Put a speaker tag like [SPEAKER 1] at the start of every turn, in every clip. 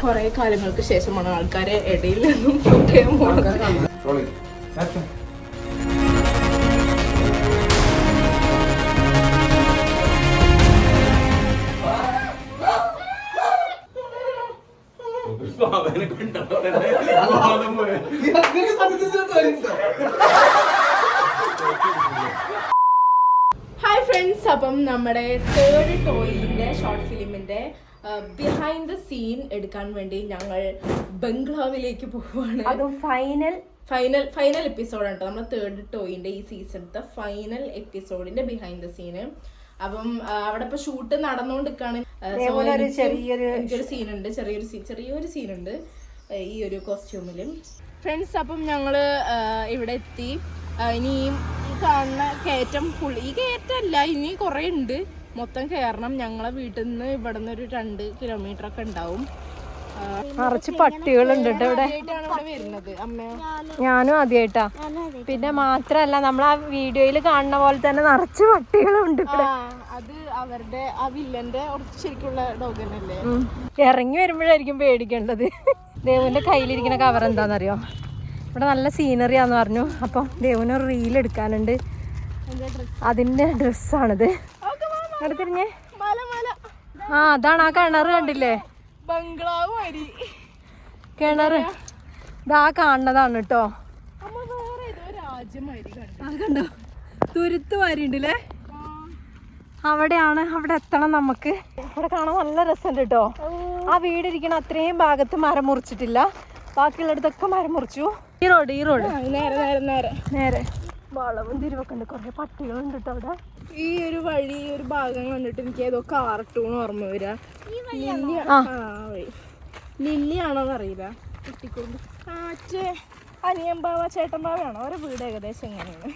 [SPEAKER 1] കുറെ കാലങ്ങൾക്ക് ശേഷമാണ് ആൾക്കാരെ ഇടയിൽ നിന്നും ഷൂട്ട് ചെയ്യാൻ പോകുന്നത്. ഹായ് ഫ്രണ്ട്സ്, അപ്പം നമ്മുടെ തേർഡ് ടോയിന്റെ ഷോർട്ട് ഫിലിമിന്റെ ബിഹൈൻഡ് ദ സീൻ എടുക്കാൻ വേണ്ടി ഞങ്ങൾ ബംഗ്ലാവിലേക്ക് പോവുകയാണ്.
[SPEAKER 2] അതും ഫൈനൽ
[SPEAKER 1] എപ്പിസോഡാണ് കേട്ടോ. നമ്മുടെ തേർഡ് ടോയിന്റെ ഈ സീസണത്തെ ഫൈനൽ എപ്പിസോഡിന്റെ ബിഹൈൻഡ് ദ സീന്. അപ്പം അവിടെ ഇപ്പൊ ഷൂട്ട് നടന്നുകൊണ്ടിരിക്കാണ്. എനിക്കൊരു സീനുണ്ട്, ചെറിയൊരു സീനുണ്ട് ഈ ഒരു കോസ്റ്റ്യൂമിലും. ഫ്രണ്ട്സ്, അപ്പം ഞങ്ങള് ഇവിടെ എത്തി. ഇനി ഈ കാണുന്ന കയറ്റം ഈ കയറ്റമല്ല, ഇനി കുറെ ഉണ്ട്, മൊത്തം കയറണം. ഞങ്ങളെ വീട്ടിൽ നിന്ന് ഇവിടെ നിന്ന് ഒരു 2 കിലോമീറ്റർ ഒക്കെ ഉണ്ടാവും.
[SPEAKER 2] നിറച്ച് പട്ടികളുണ്ട് ഇവിടെ
[SPEAKER 1] വരുന്നത്. അമ്മ
[SPEAKER 2] ഞാനും ആദ്യമായിട്ടാ. പിന്നെ മാത്രല്ല നമ്മൾ ആ വീഡിയോയിൽ കാണുന്ന പോലെ തന്നെ നിറച്ച് പട്ടികളുണ്ട് ഇവിടെ.
[SPEAKER 1] അത് അവരുടെ ആ വില്ലന്റെ ശരിക്കുള്ള ഡോഗ് തന്നെയല്ലേ.
[SPEAKER 2] ഇറങ്ങി വരുമ്പോഴായിരിക്കും പേടിക്കേണ്ടത്. ദേവുവിന്റെ കയ്യിലിരിക്കുന്ന കവർ എന്താണെന്നറിയോ? ഇവിടെ നല്ല സീനറിയാന്ന് പറഞ്ഞു. അപ്പം ദേവുവിന് റീൽ എടുക്കാനുണ്ട്, അതിന്റെ ഡ്രസ്സാണിത്. എടുത്തിരിഞ്ഞേ. ആ അതാണ് ആ കിണറ് കണ്ടില്ലേ,
[SPEAKER 1] ബംഗ്ലാവ്
[SPEAKER 2] കിണറ് ഇതാ കാണുന്നതാണ് കേട്ടോ. കണ്ടോ തുരുത്ത് വാരിണ്ടല്ലേ, അവിടെയാണ്. അവിടെ എത്തണം നമുക്ക്. ഇവിടെ കാണാൻ നല്ല രസമുണ്ട് കേട്ടോ. ആ വീടിരിക്കണ അത്രയും ഭാഗത്ത് മരം മുറിച്ചിട്ടില്ല, ബാക്കിയുള്ളിടത്തൊക്കെ മരം മുറിച്ചു. ഈ റോഡ് നേരെ വളവും തിരിവൊക്കെ ഉണ്ട്. കുറെ പട്ടികളുണ്ട് കേട്ടോ അവിടെ.
[SPEAKER 1] ഈ ഒരു വഴി, ഒരു ഭാഗം കണ്ടിട്ട് എനിക്ക് ഏതോ കാർട്ടൂൺ ഓർമ്മ വരാ. ലില്ലിയാണോന്ന് അറിയില്ല. കുട്ടിക്കൊണ്ട് അനിയമ്പാവ ചേട്ടമ്പാവയാണോ അവരെ വീട് ഏകദേശം എങ്ങനെയാണ്.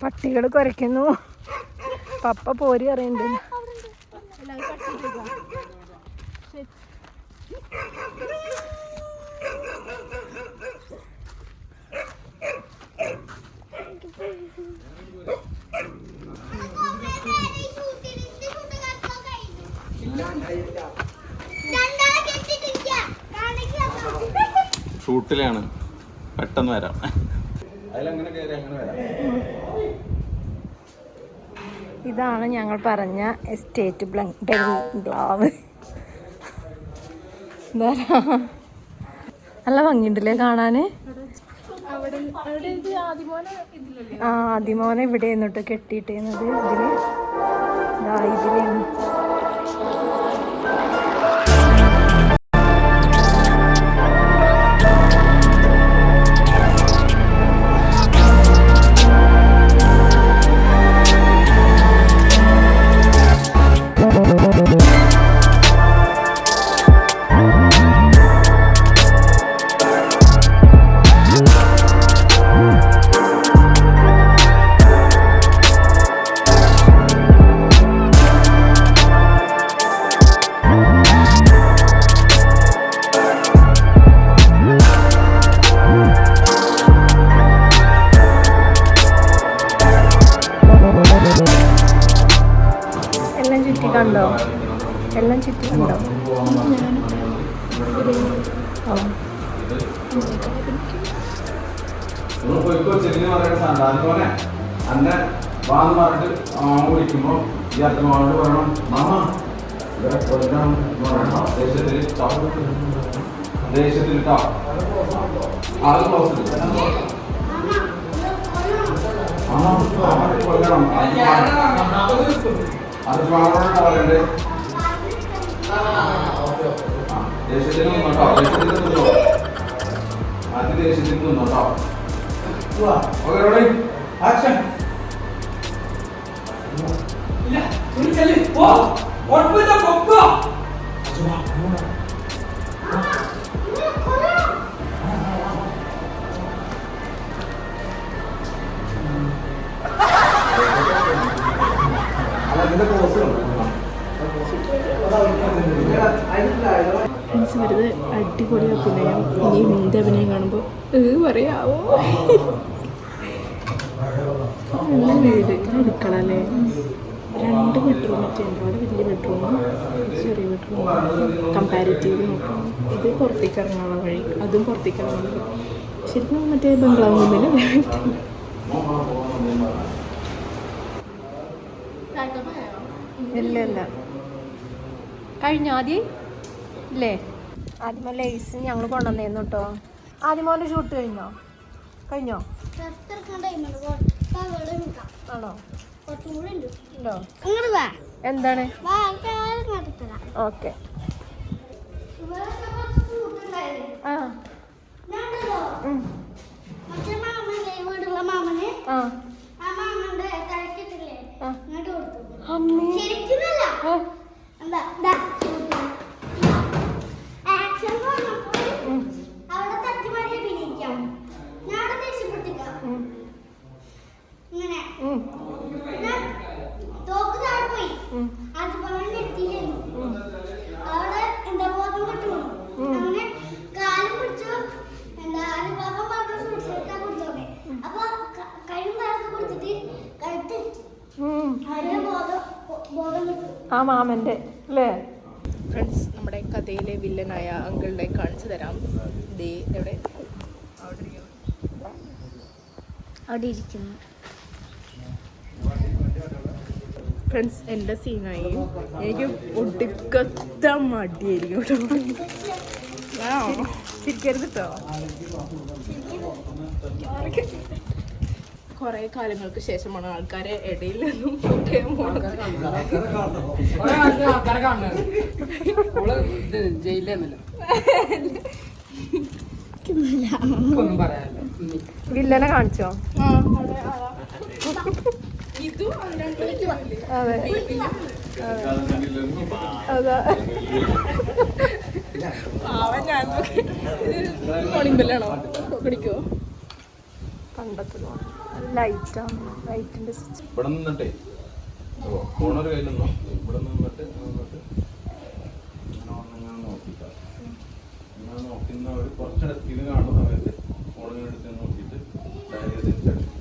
[SPEAKER 2] പട്ടികൾ കുരയ്ക്കുന്നു. പപ്പ പോരി അറിയണ്ട്.
[SPEAKER 3] ഷൂട്ടിലാണ്, പെട്ടെന്ന് വരാം.
[SPEAKER 2] ഇതാണ് ഞങ്ങൾ പറഞ്ഞ എസ്റ്റേറ്റ് ബംഗ്ലാവ്. നല്ല ഭംഗിയുണ്ടല്ലേ കാണാന്. ആ ആദിമോനെ ഇവിടെ നിന്നിട്ട് കെട്ടിയിട്ടേന്നത് ഇതില്. ഇതിലാണ് എല്ലാം ചുറ്റി കണ്ടോ.
[SPEAKER 3] അന്നെ വാന്ന് പറഞ്ഞിട്ട് വിളിക്കുമ്പോ ഈ അച്ഛനോട് പറയണം, മാമ ഇവിടെ കൊല്ലണം പറയണം. ദേശത്തിൽ ആൾ ക്ലോസ് കൊല്ലണം. അത് മാമനോട് പറയണ്ടേ. ദേശത്തിൽ നിന്നോട്ടോ, ദേശത്തിൽ നിന്നോ, അത് ദേശത്തിൽ നിന്നോട്ടോ. Okay, action.
[SPEAKER 1] വെറുതെ അടിപൊളി അഭിനയം. ഇനി നിന്റെ അഭിനയം കാണുമ്പോൾ പറയാവോ. നല്ല വീട്. ഇത് അടുക്കള അല്ലേ? 2 ബെഡ്റൂം ഒക്കെ ഉണ്ട്. അവിടെ വലിയ ബെഡ്റൂമും ചെറിയ ബെഡ്റൂമും കമ്പാരിറ്റീവ് നോക്കാം. ഇത് പുറത്തേക്ക് ഇറങ്ങാനുള്ള വഴി, അതും പുറത്തേക്ക് ഇറങ്ങാനുള്ള വഴി. ശരിക്കും മറ്റേ ബംഗ്ലാവ് മുമ്പിൽ
[SPEAKER 2] ഇല്ല ഇല്ല കഴിഞ്ഞോ ആദ്യം ഇല്ലേ? ആദ്യമോ ലേസ് ഞങ്ങൾ കൊണ്ടുവന്നേന്നു കേട്ടോ. ആദ്യമോൻ്റെ ഷൂട്ട് കഴിഞ്ഞോ? കഴിഞ്ഞോ? ആണോ? ഉണ്ടോ? എന്താണ്? ഓക്കെ. ആ ആ മാമൻ്റെ അല്ലേ?
[SPEAKER 1] ഫ്രണ്ട്സ്, നമ്മുടെ കഥയിലെ വില്ലനായ അങ്കിളിനെ കാണിച്ചു തരാം. ദേ എവിടെ?
[SPEAKER 2] അവിടെ ഇരിക്കുന്നു.
[SPEAKER 1] ഫ്രണ്ട്സ്, എൻ്റെ സീനായി. എനിക്ക് ഒടുക്കത്ത മടിയായിരിക്കും കേട്ടോ. ചിരിക്കരുത് കേട്ടോ. കുറെ കാലങ്ങൾക്ക് ശേഷമാണ് ആൾക്കാരെ ഇടയിൽ നിന്നും ഷൂട്ട് ചെയ്യാൻ പോകുന്നത്.
[SPEAKER 2] വില്ലനെ കാണിച്ചോ? അതെ അതാ
[SPEAKER 1] മോണിംബെല്ലാണോ? പിടിക്കുവോ?
[SPEAKER 2] പണ്ടത്തെ ലൈറ്റാണ്. ലൈറ്റിന്റെ സ്വിച്ച്
[SPEAKER 3] ഇവിടെ നിന്നിട്ടേ ഫോണൊരു കയ്യിൽ നിന്നോ. ഇവിടെ നിന്നിട്ട് ഇങ്ങനെ നോക്കിട്ടാ ഇങ്ങനെ നോക്കുന്ന ഒരു കുറച്ചെടുത്ത് ഇത് കാണുന്ന സമയത്ത് ഫോണിങ്ങനെ എടുത്ത് നോക്കിയിട്ട് ഡയറി തിരിച്ചടിക്കും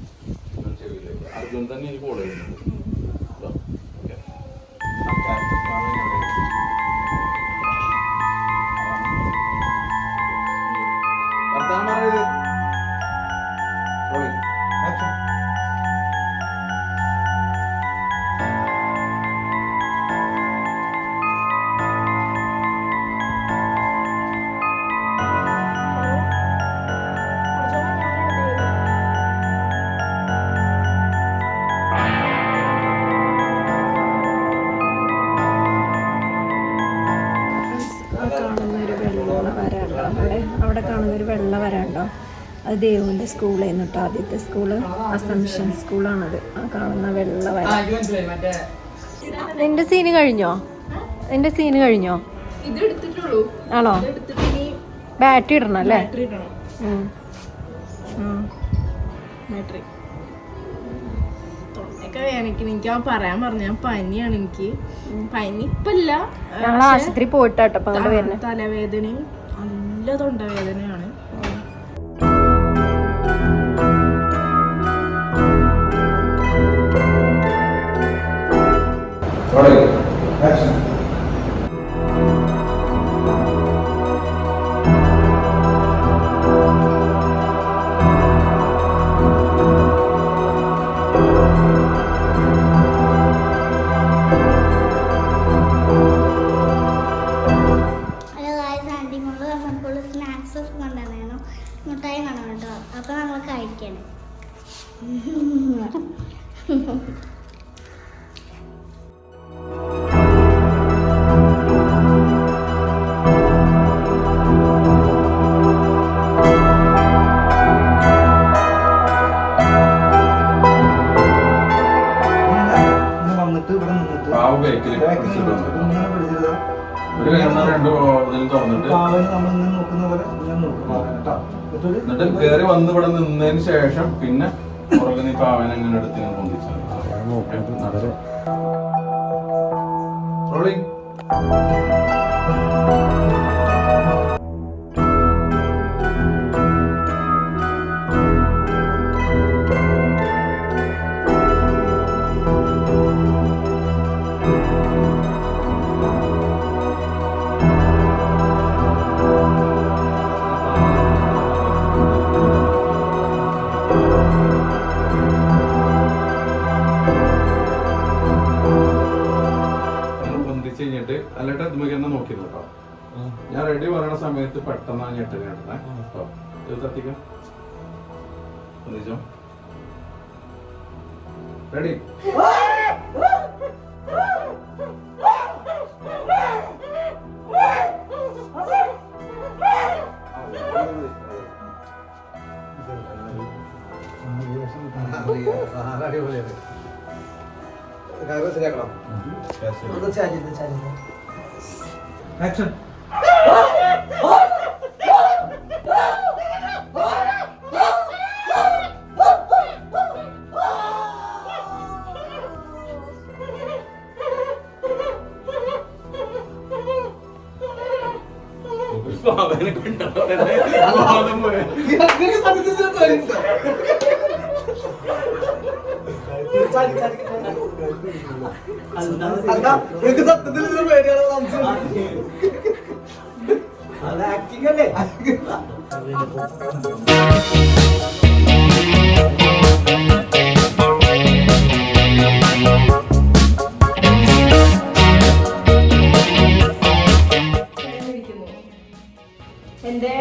[SPEAKER 3] ചെവിയിലേക്ക്. അർജുൻ തന്നെ എനിക്ക് കോൾ ചെയ്യുന്നുണ്ട്. വർത്താനം പറയരുത്.
[SPEAKER 2] അവിടെ കാണുന്നൊരു വെള്ള വരാണ്ടോ? അത് ദേവുവിൻ്റെ സ്കൂളായിരുന്നു കേട്ടോ. ആദ്യത്തെ സ്കൂള് അസംഷൻ സ്കൂളാണത്. ആ കാണുന്ന വെള്ള വര. നിന്റെ സീന് കഴിഞ്ഞോ? നിന്റെ സീന് കഴിഞ്ഞോ?
[SPEAKER 1] ഇത് എടുത്തിട്ടുള്ളൂ.
[SPEAKER 2] ആണോ? ബാറ്ററി ഇടണം അല്ലേ?
[SPEAKER 1] ബാറ്ററി തൊണ്ടൊക്കെ വേദനിക്കുന്നു. എനിക്ക് ആ പറയാൻ പറഞ്ഞു, ഞാൻ പനിയാണ്. എനിക്ക് പനി ഇപ്പല്ല,
[SPEAKER 2] ഞങ്ങൾ ആശുപത്രി പോയിട്ടാട്ടോ
[SPEAKER 1] തലവേദനയും നല്ല തൊണ്ടവേദനയാണ്.
[SPEAKER 4] മുട്ടായി കാണാം കേട്ടോ. അപ്പൊ നമ്മൾ കഴിക്കണം.
[SPEAKER 3] എന്നിട്ട് കയറി വന്ന് ഇവിടെ നിന്നതിന് ശേഷം പിന്നെ പുറകെ നീ പാവൻ എങ്ങനെ എടുത്ത് ഞാൻ തോന്നിച്ചു. പൊന്തിച്ച് കഴിഞ്ഞിട്ട് അല്ലിട്ട് അതുമ്പോ തന്നെ നോക്കി നോട്ടോ. ഞാൻ റെഡി പറയണ സമയത്ത് പെട്ടെന്ന് ആ ഞെട്ടൽ കണ്ടേ കേട്ടോ. ഇത് കത്തിക്കാം. പൊന്തിച്ചോ. റെഡി. ആക്ഷൻ. അവനെ കണ്ടോ
[SPEAKER 1] എൻ്റെ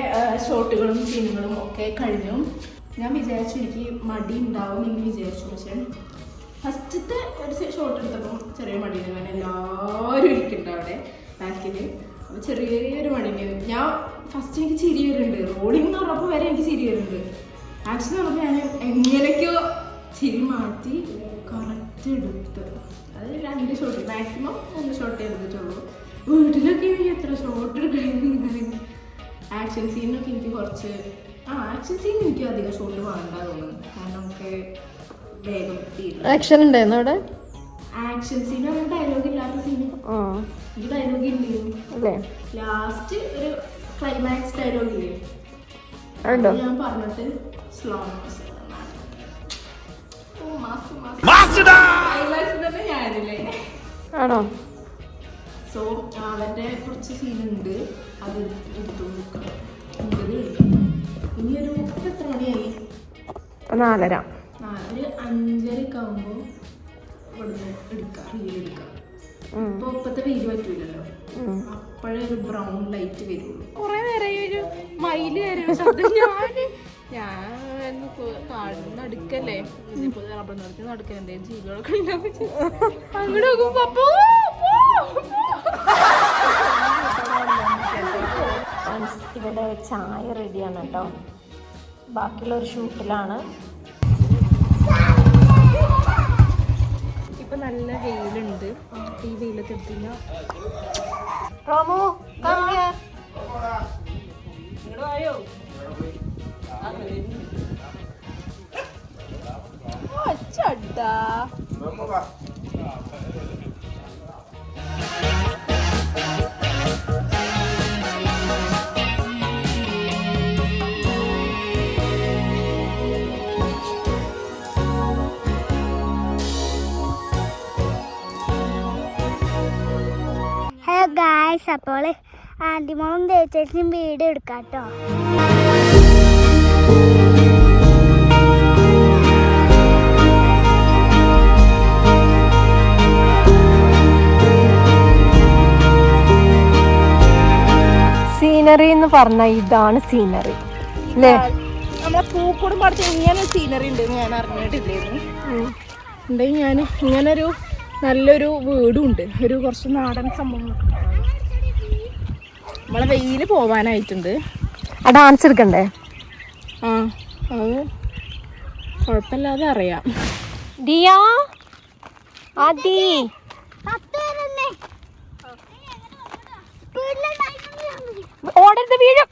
[SPEAKER 1] ഷോട്ടുകളും സീനുകളും ഒക്കെ കഴിഞ്ഞു. ഞാൻ വിചാരിച്ചു എനിക്ക് മടി ഉണ്ടാവും എന്ന് വിചാരിച്ചു. പക്ഷെ ഫസ്റ്റത്തെ ഒരു ഷോട്ട് എടുത്തപ്പോൾ ചെറിയ മടിയുണ്ട്. കാരണം എല്ലാവരും ഇരിക്കുന്നുണ്ട് അവിടെ ബാക്കിൽ. അപ്പോൾ ചെറിയൊരു മടിയുണ്ട്. ഞാൻ ഫസ്റ്റ് എനിക്ക് ചിരി വരുന്നുണ്ട്. റോളിംഗ് എന്ന് പറഞ്ഞപ്പോൾ വരെ എനിക്ക് ചിരി വരുന്നുണ്ട്. ആക്ച്വലി നമുക്ക് ഞാൻ എങ്ങനെയൊക്കെയോ ചിരി മാറ്റി കറക്റ്റ് എടുത്ത്. അത് 2 ഷോട്ട്, മാക്സിമം 1 ഷോട്ടേ എടുത്തിട്ടുള്ളൂ. വീട്ടിലൊക്കെ എത്ര ഷോട്ട് എടുക്കണം. ആക്ഷൻ സീനൊക്കെ എനിക്ക് കുറച്ച് ആക്ഷൻ സീൻ എനിക്ക് അധികം ഷോട്ട് വേണ്ട തോന്നുന്നു. കാരണം നമുക്ക് വേഗം തീരും.
[SPEAKER 2] ആക്ഷൻ ഉണ്ടായിരുന്നു അവിടെ?
[SPEAKER 1] ആക്ഷൻ സീൻ പറഞ്ഞാൽ ഡയലോഗ് ഇല്ലാത്ത സീന്. എനിക്ക് ഡയലോഗ് ഇല്ലേ? ലാസ്റ്റ് ഒരു ക്ലൈമാക്സ് ഡയലോഗ് ഇല്ലേ, ഞാൻ പറഞ്ഞിട്ട് സ്ലോ ക്ലൈമാക്സ് തന്നെ ഞാനില്ലേ.
[SPEAKER 2] ആണോ?
[SPEAKER 1] സോ അവൻ്റെ കുറച്ച് സീനുണ്ട്, അത് എടുത്തു നോക്കണം. ഇനിയൊരു എത്ര മണിയായി?
[SPEAKER 2] 4:30.
[SPEAKER 1] ഒരു 5:30 ആകുമ്പോൾ ഇവിടുന്ന് എടുക്കാം, റീൽ എടുക്കാം. ഇപ്പോൾ ഇപ്പോഴത്തെ വെയിൽ പറ്റൂലല്ലോ, അപ്പോഴേ ഒരു ബ്രൗൺ ലൈറ്റ് വരുള്ളൂ. കുറെ നേരമായി ഒരു മയില് കയറിയ ശബ്ദം. ഞാൻ നടക്കല്ലേ, ഇപ്പോൾ നടക്കാൻ എന്തെങ്കിലും ജീവികളൊക്കെ അങ്ങോട്ട് നോക്കുമ്പോ
[SPEAKER 2] ഇവിടെ ചായ റെഡിയാണ് കേട്ടോ. ബാക്കിയുള്ളൊരു ഷൂട്ടിലാണ്.
[SPEAKER 1] ഇപ്പൊ നല്ല വെയിലുണ്ട്. ഈ വെയിലൊക്കെ എത്തില്ല.
[SPEAKER 4] ഹലോ ഗായ്സ്, അപ്പോൾ ആൻറ്റിമോളും ചേച്ചിയും വീഡിയോ എടുക്കാം കേട്ടോ.
[SPEAKER 2] സീനറി എന്ന് പറഞ്ഞാൽ ഇതാണ് സീനറി അല്ലേ?
[SPEAKER 1] നമ്മളെ പൂക്കോടും പഠിച്ച ഇങ്ങനെ സീനറി ഉണ്ടെന്ന് ഞാൻ അറിഞ്ഞിട്ടില്ലായിരുന്നു. ഉണ്ടെങ്കിൽ ഞാൻ ഇങ്ങനൊരു നല്ലൊരു വീടും ഉണ്ട്, ഒരു കുറച്ച് നാടൻ സംഭവങ്ങളൊക്കെ. നമ്മളെ വെയില് പോവാനായിട്ടുണ്ട്.
[SPEAKER 2] ആ ഡാൻസ് എടുക്കണ്ടേ?
[SPEAKER 1] ആ, അത് കുഴപ്പമില്ലാതെ അറിയാം.
[SPEAKER 2] ദിയാ ആദി ഓടരുത്, വീഴും.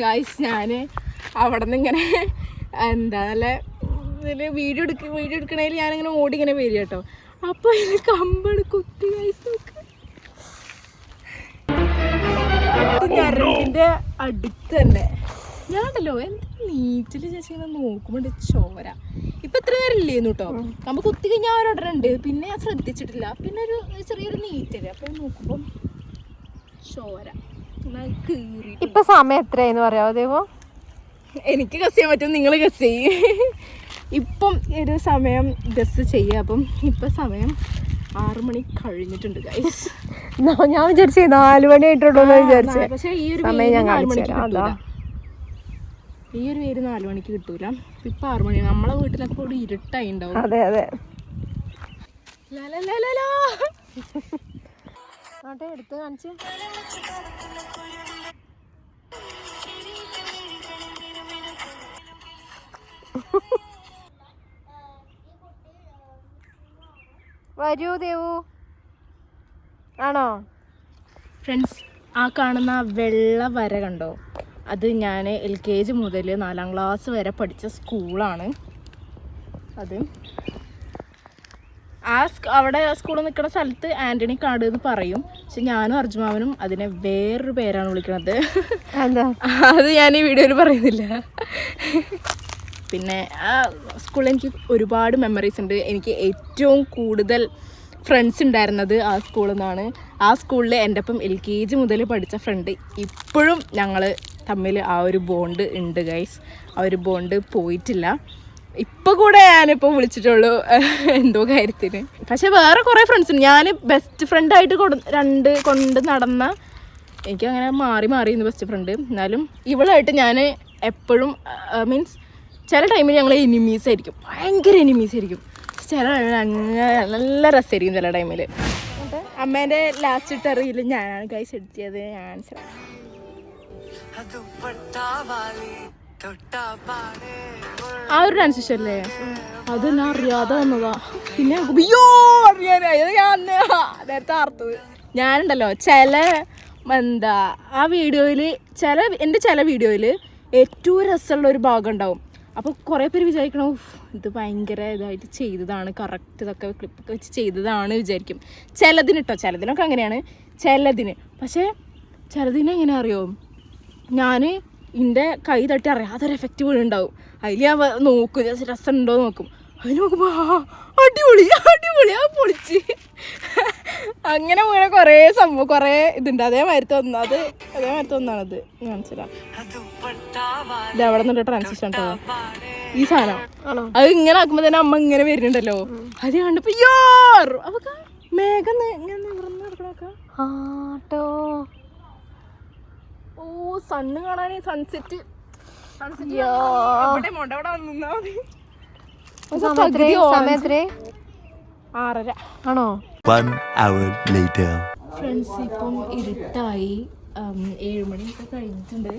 [SPEAKER 1] ഗായ്സ്, ഞാൻ അവിടെ നിന്ന് ഇങ്ങനെ എന്താ നല്ല ഇതിൽ വീഡിയോ എടുക്കണേൽ ഞാനിങ്ങനെ ഓടി ഇങ്ങനെ വരിക കേട്ടോ. അപ്പോൾ ഇതിൽ കമ്പട് കുത്തി. ഗായ്സ് ഞരമ്പിൻ്റെ അടുത്ത് തന്നെ ഞാനുണ്ടല്ലോ എന്ത് നീറ്റിൽ ചേച്ചി ഇങ്ങനെ നോക്കുമ്പോൾ ചോര. ഇപ്പം ഇത്ര നേരം ഇല്ലേന്നു കേട്ടോ. നമ്മൾ കുത്തി കഴിഞ്ഞാൽ അവരോടുണ്ട്. പിന്നെ ഞാൻ ശ്രദ്ധിച്ചിട്ടില്ല. പിന്നെ ഒരു ചെറിയൊരു നീറ്റല്. അപ്പം നോക്കുമ്പം ചോര.
[SPEAKER 2] ഇപ്പൊ സമയം എത്രയായിരുന്നു പറയാവോ ദേവോ?
[SPEAKER 1] എനിക്ക് ഗസ് ചെയ്യാൻ പറ്റും, നിങ്ങൾ ഗസ് ചെയ്യും. ഇപ്പം ഒരു സമയം ഗസ് ചെയ്യുക. അപ്പം ഇപ്പം സമയം 6 മണി കഴിഞ്ഞിട്ടുണ്ട് ഗൈസ്.
[SPEAKER 2] ഞാൻ വിചാരിച്ചേ 4 മണി ആയിട്ടുള്ളൂ വിചാരിച്ചേ.
[SPEAKER 1] പക്ഷേ ഈ ഒരു
[SPEAKER 2] സമയം ഞാൻ
[SPEAKER 1] 4 മണിക്ക്
[SPEAKER 2] കാണിച്ചു
[SPEAKER 1] കിട്ടൂല. ഈ ഒരു പേര് 4 മണിക്ക് കിട്ടൂല. ഇപ്പൊ 6 മണി. നമ്മളെ വീട്ടിലൊക്കെ കൂടി ഇരുട്ടായി ഉണ്ടാവും.
[SPEAKER 2] അതെ അതെ. എടുത്ത് കാണിച്ച് വരൂ ദേവു. ആണോ
[SPEAKER 1] ഫ്രണ്ട്സ്? ആ കാണുന്ന വെള്ള വര കണ്ടോ? അത് ഞാൻ LKG മുതൽ 4ാം ക്ലാസ് വരെ പഠിച്ച സ്കൂളാണ്. അത് അവിടെ സ്കൂളിൽ നിൽക്കുന്ന സ്ഥലത്ത് ആൻ്റണി കാട് എന്ന് പറയും. പക്ഷെ ഞാനും അർജുമാവനും അതിനെ വേറൊരു പേരാണ് വിളിക്കുന്നത്. അത് ഞാൻ ഈ വീഡിയോയിൽ പറയുന്നില്ല. പിന്നെ ആ സ്കൂളിൽ എനിക്ക് ഒരുപാട് മെമ്മറീസ് ഉണ്ട്. എനിക്ക് ഏറ്റവും കൂടുതൽ ഫ്രണ്ട്സ് ഉണ്ടായിരുന്നത് ആ സ്കൂളിൽ നിന്നാണ്. ആ സ്കൂളിൽ എൻ്റെ ഒപ്പം LKG മുതൽ പഠിച്ച ഫ്രണ്ട് ഇപ്പോഴും ഞങ്ങൾ തമ്മിൽ ആ ഒരു ബോണ്ട് ഉണ്ട് ഗൈസ്. ആ ഒരു ബോണ്ട് പോയിട്ടില്ല. ഇപ്പോൾ കൂടെ ഞാനിപ്പോൾ വിളിച്ചിട്ടുള്ളൂ എന്തോ കാര്യത്തിന്. പക്ഷെ വേറെ കുറേ ഫ്രണ്ട്സ് ഉണ്ട്. ഞാൻ ബെസ്റ്റ് ഫ്രണ്ടായിട്ട് കൊണ്ട് നടന്ന, എനിക്കങ്ങനെ മാറി മാറിയിരുന്നു ബെസ്റ്റ് ഫ്രണ്ട്. എന്നാലും ഇവളായിട്ട് ഞാൻ എപ്പോഴും മീൻസ് ചില ടൈമിൽ ഞങ്ങൾ എനിമീസ് ആയിരിക്കും, ഭയങ്കര എനിമീസ് ആയിരിക്കും. ചില നല്ല രസമായിരിക്കും ചില ടൈമിൽ. അമ്മേൻ്റെ ലാസ്റ്റ് ടെറിയിൽ ഞാനാണ് ഗൈസ് എത്തിയത്. ഞാൻ ആ ഒരു ഡാൻസ് ഇഷ്ടല്ലേ? അത് ഞാൻ അറിയാതെ വന്നതാ. പിന്നെ അയ്യോ അറിയാനായി ഞാൻ നേരത്തെ ആർത്തത്. ഞാനുണ്ടല്ലോ ആ വീഡിയോയിൽ എൻ്റെ ചില വീഡിയോയിൽ ഏറ്റവും രസമുള്ള ഒരു ഭാഗം ഉണ്ടാവും. അപ്പോൾ കുറേ പേര് വിചാരിക്കണം ഇത് ഭയങ്കര ഇതായിട്ട് ചെയ്തതാണ്, കറക്റ്റ് ഇതൊക്കെ ക്ലിപ്പൊക്കെ വെച്ച് ചെയ്തതാണ് വിചാരിക്കും. ചിലതിനൊക്കെ അങ്ങനെയാണ്. പക്ഷേ ചിലതിനെ എങ്ങനെ അറിയോ? ഞാൻ എൻ്റെ കൈ തട്ടി അറിയാതൊരു എഫക്റ്റ് വീഴുണ്ടാവും. അതിൽ ഞാൻ നോക്കും രസമുണ്ടോ നോക്കും. അതിൽ നോക്കുമ്പോൾ അടിപൊളി ആ പൊളിച്ച് അങ്ങനെ വീണ കുറേ ഇതുണ്ട്. അതേമാതിരി ഒന്നാണത്. മനസ്സിലാവും ഇത് എവിടെ നിന്നിട്ട് ട്രാൻസിഷൻ കേട്ടോ ഈ സാധനം. അത് ഇങ്ങനെ ആക്കുമ്പോൾ തന്നെ അമ്മ ഇങ്ങനെ വരുന്നുണ്ടല്ലോ. അത് കണ്ടപ്പോ അപ്പൊ മേഘം ഇങ്ങനെ നിവർന്ന് നടക്കണൊക്കെ. ഓ സണ്ണ് കാണാൻ സൺസെറ്റ് എവിടെ വന്നാ മതി. 6:30
[SPEAKER 2] ആണോ?
[SPEAKER 1] ഫ്രണ്ട്സ് ഇപ്പം ഇരുട്ടായി. 7 മണിയൊക്കെ കഴിഞ്ഞിട്ടുണ്ട്.